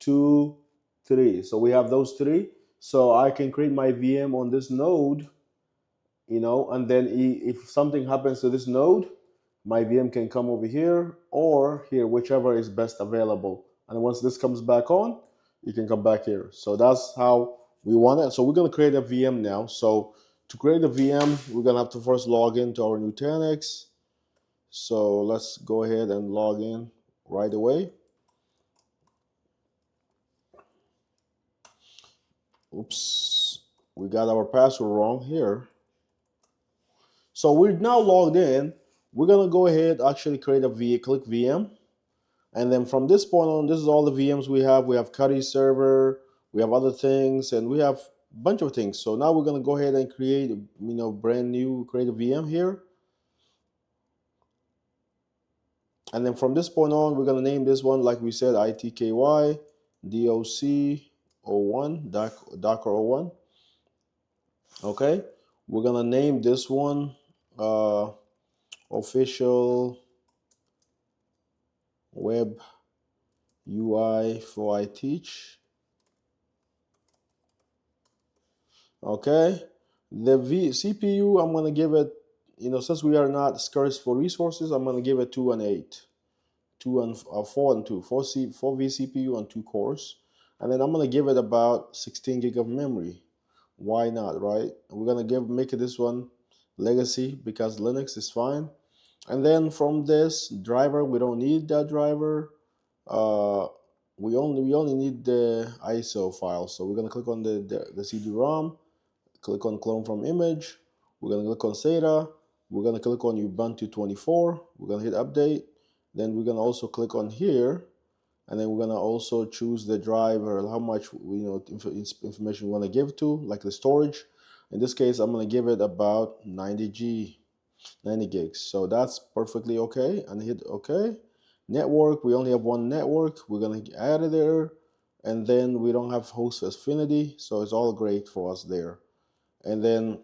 2, 3. So we have those three. So I can create my VM on this node, and then if something happens to this node, my VM can come over here or here, whichever is best available. And once this comes back on, you can come back here. So that's how we want it. So we're going to create a VM now. So to create a VM, we're going to have to first log into our Nutanix. So let's go ahead and log in right away. Oops, we got our password wrong here. So we're now logged in. We're gonna go ahead, actually create a click VM. And then from this point on, this is all the VMs we have. We have Cuddy server, we have other things, and we have a bunch of things. So now we're gonna go ahead and create, brand new, create a VM here. And then from this point on, we're gonna name this one, like we said, ITKY DOC01, Docker 01. Okay, we're gonna name this one official web UI for I teach. Okay, the CPU, I'm gonna give it, since we are not scarce for resources, I'm gonna give it 2 and 8, 4 and 2, 4 vCPU and 2 cores, and then I'm gonna give it about 16 gig of memory. Why not, right? We're gonna make it this one legacy because Linux is fine. And then from this driver, we don't need that driver. We only need the ISO file. So we're gonna click on the CD-ROM, click on clone from image. We're gonna click on SATA. We're gonna click on Ubuntu 24. We're gonna hit update. Then we're gonna also click on here, and then we're gonna also choose the driver, how much information we want to give to, like the storage. In this case, I'm gonna give it about 90 gigs. So that's perfectly okay, and hit okay. Network, we only have one network. We're gonna add it there, and then we don't have host affinity, so it's all great for us there. And then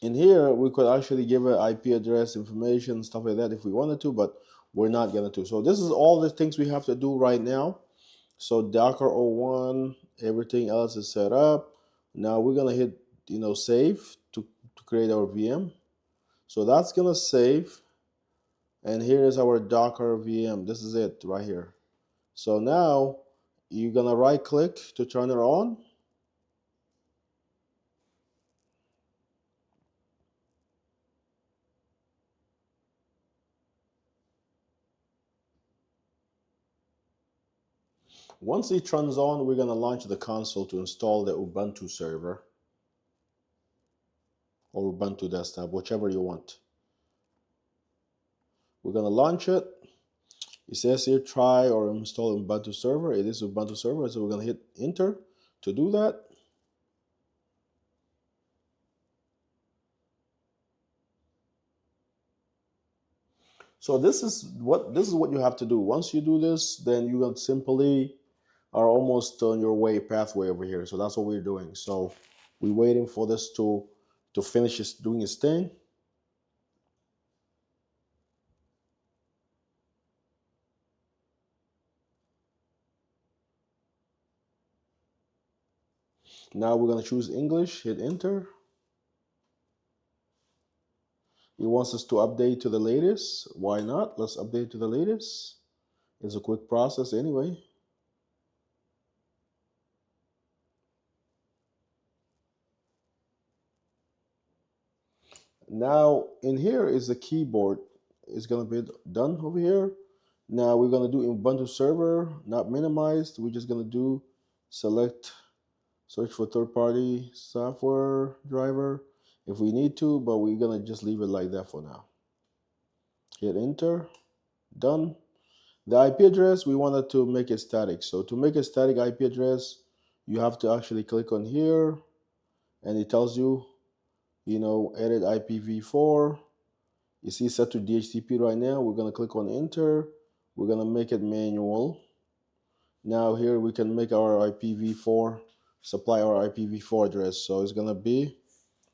in here, we could actually give an IP address information, stuff like that if we wanted to, but we're not gonna do. So this is all the things we have to do right now. So Docker 01, everything else is set up. Now we're gonna hit save to create our VM. So that's gonna save, and here is our Docker VM. This is it right here. So now you're gonna right click to turn it on. Once it turns on, we're gonna launch the console to install the Ubuntu server or Ubuntu desktop, whichever you want. We're gonna launch it. It says here try or install Ubuntu server. It is Ubuntu server, so we're gonna hit enter to do that. So this is what you have to do. Once you do this, then you will simply are almost on your pathway over here. So that's what we're doing. So we're waiting for this to finish doing its thing. Now we're gonna choose English, hit enter. It wants us to update to the latest. Why not? Let's update to the latest. It's a quick process anyway. Now in here is the keyboard. It's gonna be done over here. Now we're gonna do Ubuntu server, not minimized. We're just gonna do select, search for third-party software driver if we need to, but we're gonna just leave it like that for now. Hit enter, done. The IP address, we wanted to make it static. So to make a static IP address, you have to actually click on here, and it tells you, edit IPv4. You see set to DHCP right now. We're gonna click on enter. We're gonna make it manual. Now here we can make our IPv4, supply our IPv4 address. So it's gonna be,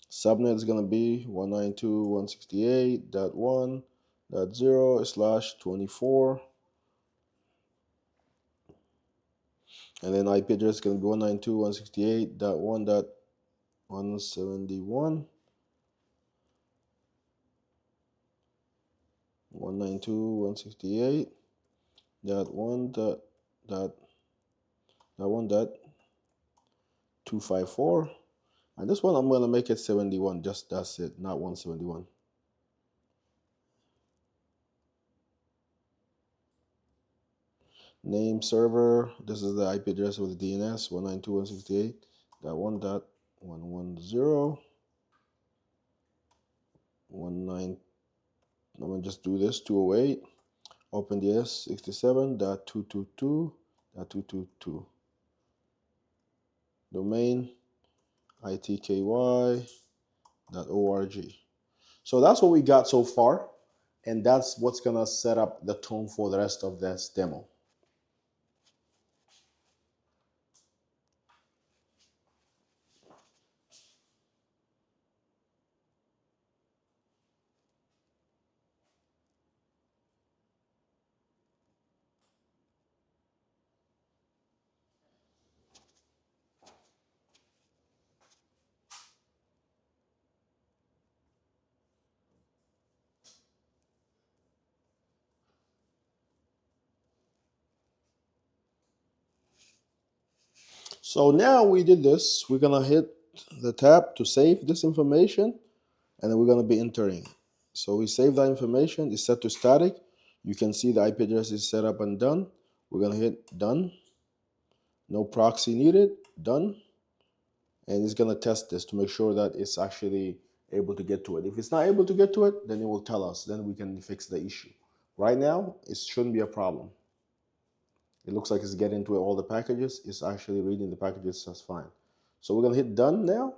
subnet is gonna be 192.168.1.0/24. And then IP address is going to be 192.168.1.171. 192.168.1.254. And this one I'm going to make it 71. Just that's it, not 171. Name server. This is the IP address with the DNS 192.168.1.110. 19. I'm gonna just do this 208. OpenDS 67.222.222. Domain itky.org. So that's what we got so far, and that's what's gonna set up the tone for the rest of this demo. So now we did this. We're gonna hit the tab to save this information, and then we're gonna be entering. So we save that information. It's set to static. You can see the IP address is set up and done. We're gonna hit done. No proxy needed. Done. And it's gonna test this to make sure that it's actually able to get to it. If it's not able to get to it, then it will tell us. Then we can fix the issue. Right now, it shouldn't be a problem. It looks like it's getting to all the packages. It's actually reading the packages just fine. So we're gonna hit done now.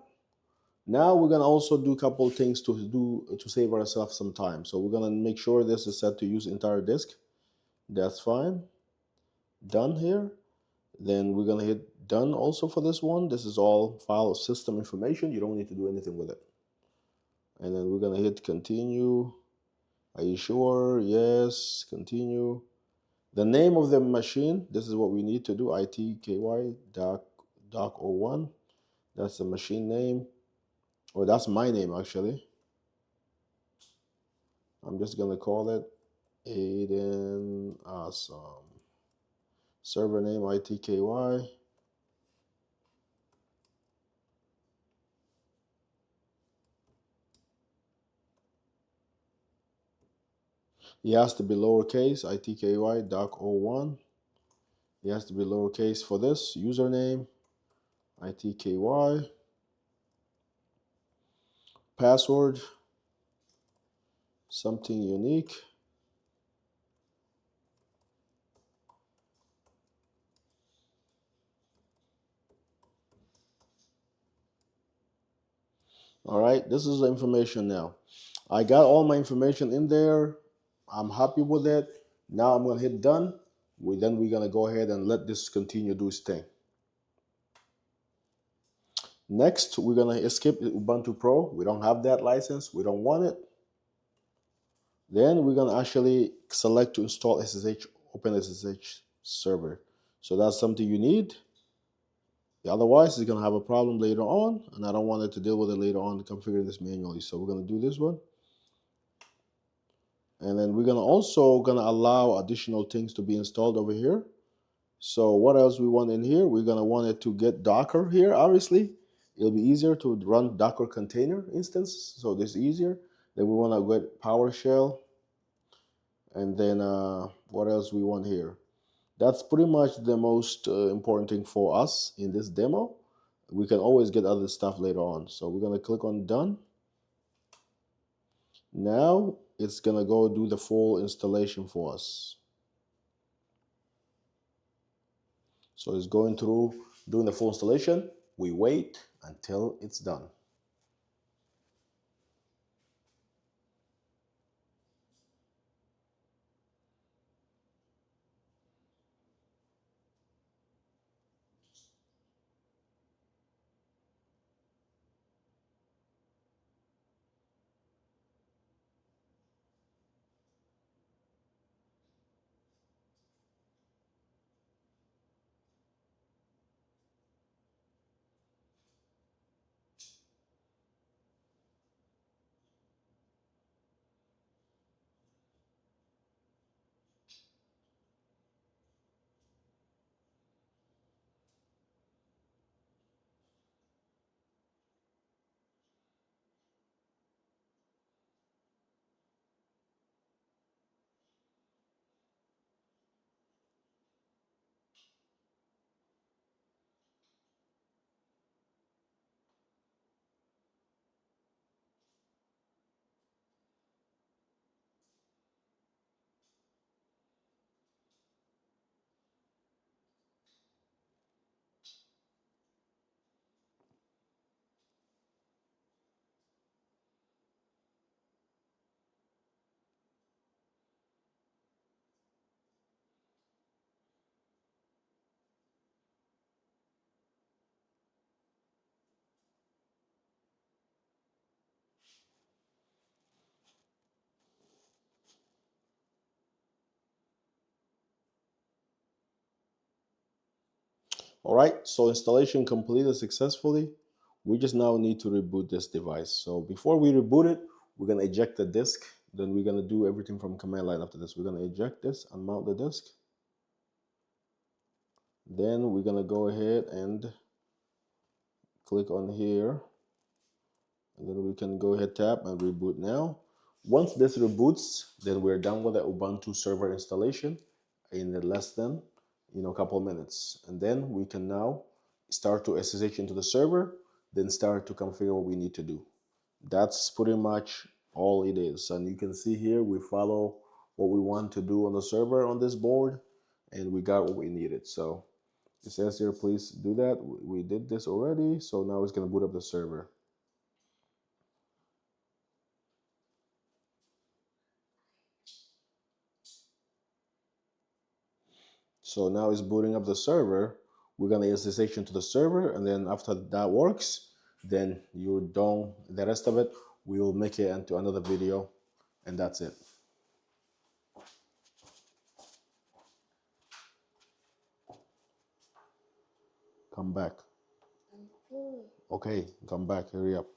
Now we're gonna also do a couple things to save ourselves some time. So we're gonna make sure this is set to use entire disk. That's fine. Done here. Then we're gonna hit done also for this one. This is all file system information. You don't need to do anything with it. And then we're gonna hit continue. Are you sure? Yes, continue. The name of the machine, this is what we need to do, itky doc01. That's the machine name, or that's my name actually. I'm just gonna call it Aiden Awesome. Server name itky. It has to be lowercase, itky doc01. It has to be lowercase for this username, itky. Password, something unique. All right, this is the information now. I got all my information in there. I'm happy with it. Now I'm gonna hit done. Then we're gonna go ahead and let this continue do its thing. Next, we're gonna skip Ubuntu Pro. We don't have that license. We don't want it. Then we're gonna actually select to install SSH, Open SSH server. So that's something you need. Otherwise, it's gonna have a problem later on, and I don't want it to deal with it later on to configure this manually. So we're gonna do this one. And then we're gonna allow additional things to be installed over here. So what else we want in here? We're gonna want it to get Docker here, obviously. It'll be easier to run Docker container instance, so this is easier. Then we wanna get PowerShell. And then what else we want here? That's pretty much the most important thing for us in this demo. We can always get other stuff later on. So we're gonna click on done. Now it's gonna go do the full installation for us. So it's going through doing the full installation. We wait until it's done. All right, so installation completed successfully. We just now need to reboot this device. So before we reboot it, we're gonna eject the disk. Then we're gonna do everything from command line after this. We're gonna eject this, unmount the disk. Then we're gonna go ahead and click on here. And then we can go ahead, tap, and reboot now. Once this reboots, then we're done with the Ubuntu server installation in less than a couple of minutes. And then we can now start to SSH into the server, then start to configure what we need to do. That's pretty much all it is. And you can see here we follow what we want to do on the server on this board, and we got what we needed. So it says here, please do that. We did this already, so now it's going to boot up the server. So now it's booting up the server. We're gonna SSH into the server, and then after that works, then you're done. The rest of it, we will make it into another video, and that's it. Come back. Okay, come back, hurry up.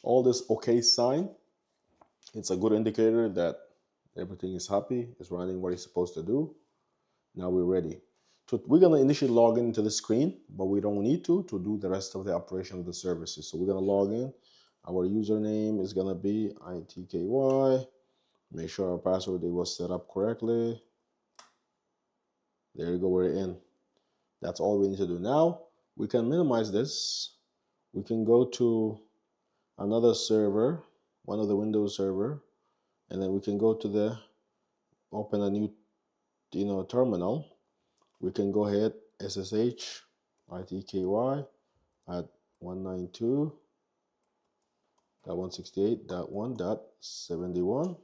All this okay sign, it's a good indicator that everything is happy, it's running what it's supposed to do. Now we're ready. So we're gonna initially log into the screen, but we don't need to do the rest of the operation of the services. So we're gonna log in. Our username is gonna be ITKY. Make sure our password was set up correctly. There you go, we're in. That's all we need to do. Now we can minimize this. We can go to another server, one of the Windows server, and then we can go to the open a new terminal. We can go ahead SSH ITKY at 192.168.1.71.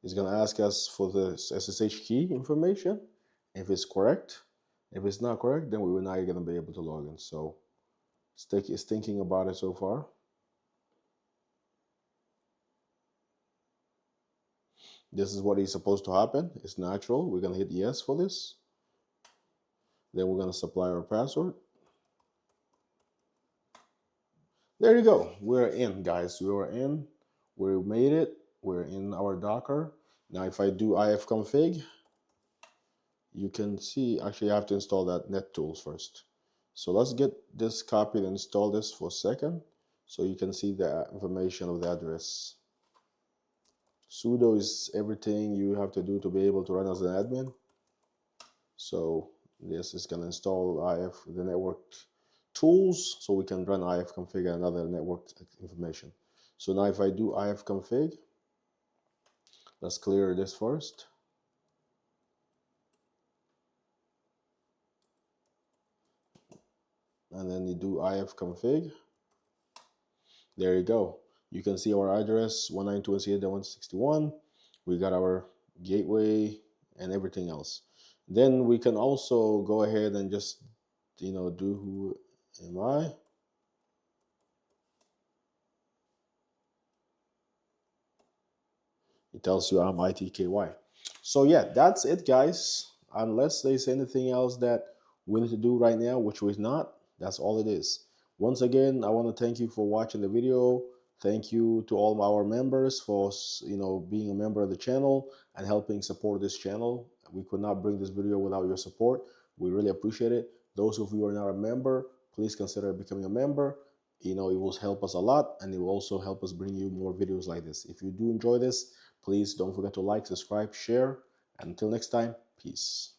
It's going to ask us for the SSH key information. If it's correct, if it's not correct, then we're not going to be able to log in. So it's thinking about it so far. This is what is supposed to happen. It's natural. We're going to hit yes for this. Then we're going to supply our password. There you go. We're in, guys. We are in. We made it. We're in our Docker. Now, if I do ifconfig, you can see, actually I have to install that NetTools first. So let's get this copied and install this for a second so you can see the information of the address. Sudo is everything you have to do to be able to run as an admin. So this is going to install the network tools so we can run ifconfig and other network information. So now if I do ifconfig, let's clear this first. And then you do ifconfig. There you go. You can see our address 192.168.161. We got our gateway and everything else. Then we can also go ahead and just do who am I. It tells you I'm ITKY. So yeah, that's it, guys. Unless there's anything else that we need to do right now, which we're not, that's all it is. Once again, I want to thank you for watching the video. Thank you to all our members for being a member of the channel and helping support this channel. We could not bring this video without your support. We really appreciate it. Those of you who are not a member, please consider becoming a member. It will help us a lot, and it will also help us bring you more videos like this. If you do enjoy this, please don't forget to like, subscribe, share, and until next time, peace.